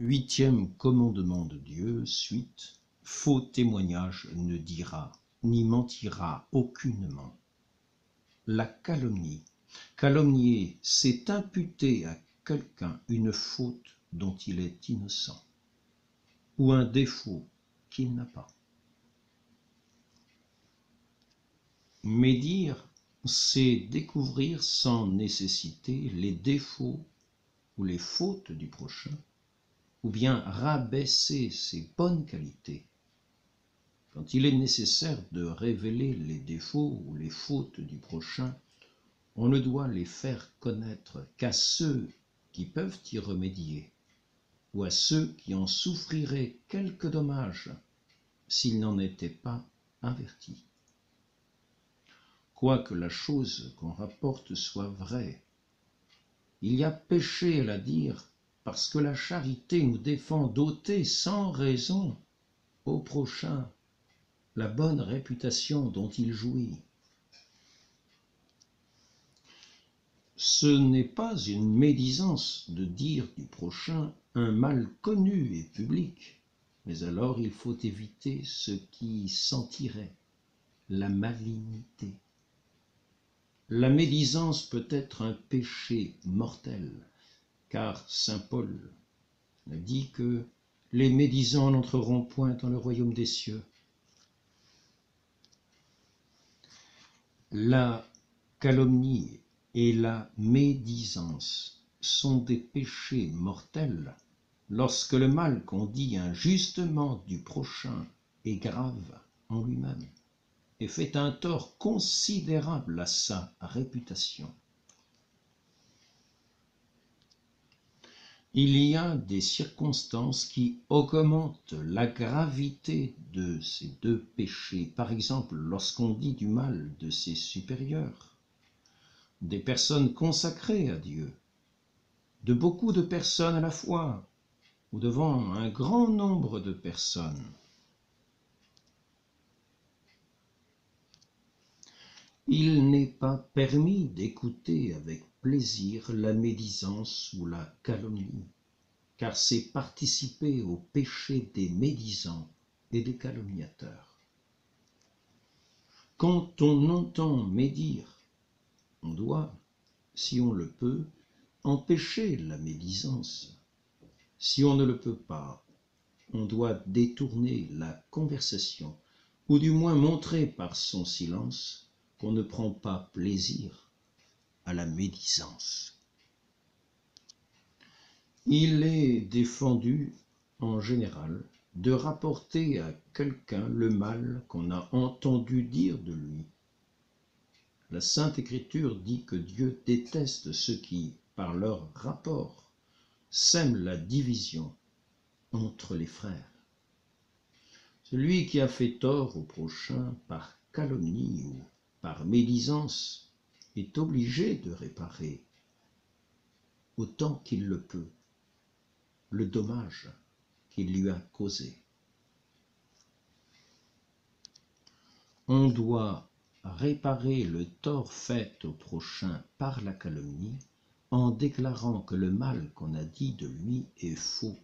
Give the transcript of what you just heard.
Huitième commandement de Dieu, suite. Faux témoignage ne dira, ni mentira aucunement. La calomnie. Calomnier, c'est imputer à quelqu'un une faute dont il est innocent, ou un défaut qu'il n'a pas. Médire, c'est découvrir sans nécessité les défauts ou les fautes du prochain, ou bien rabaisser ses bonnes qualités. Quand il est nécessaire de révéler les défauts ou les fautes du prochain, on ne doit les faire connaître qu'à ceux qui peuvent y remédier, ou à ceux qui en souffriraient quelque dommage s'ils n'en étaient pas avertis. Quoique la chose qu'on rapporte soit vraie, il y a péché à la dire, parce que la charité nous défend d'ôter sans raison au prochain la bonne réputation dont il jouit. Ce n'est pas une médisance de dire du prochain un mal connu et public, mais alors il faut éviter ce qui sentirait la malignité. La médisance peut être un péché mortel, car saint Paul a dit que les médisants n'entreront point dans le royaume des cieux. La calomnie et la médisance sont des péchés mortels lorsque le mal qu'on dit injustement du prochain est grave en lui-même et fait un tort considérable à sa réputation. Il y a des circonstances qui augmentent la gravité de ces deux péchés. Par exemple, lorsqu'on dit du mal de ses supérieurs, des personnes consacrées à Dieu, de beaucoup de personnes à la fois, ou devant un grand nombre de personnes. Il n'est pas permis d'écouter avec plaisir la médisance ou la calomnie, car c'est participer au péché des médisants et des calomniateurs. Quand on entend médire, on doit, si on le peut, empêcher la médisance. Si on ne le peut pas, on doit détourner la conversation, ou du moins montrer par son silence qu'on ne prend pas plaisir à la médisance. Il est défendu, en général, de rapporter à quelqu'un le mal qu'on a entendu dire de lui. La Sainte Écriture dit que Dieu déteste ceux qui, par leur rapport, sèment la division entre les frères. Celui qui a fait tort au prochain par calomnie ou par médisance est obligé de réparer, autant qu'il le peut, le dommage qu'il lui a causé. On doit réparer le tort fait au prochain par la calomnie en déclarant que le mal qu'on a dit de lui est faux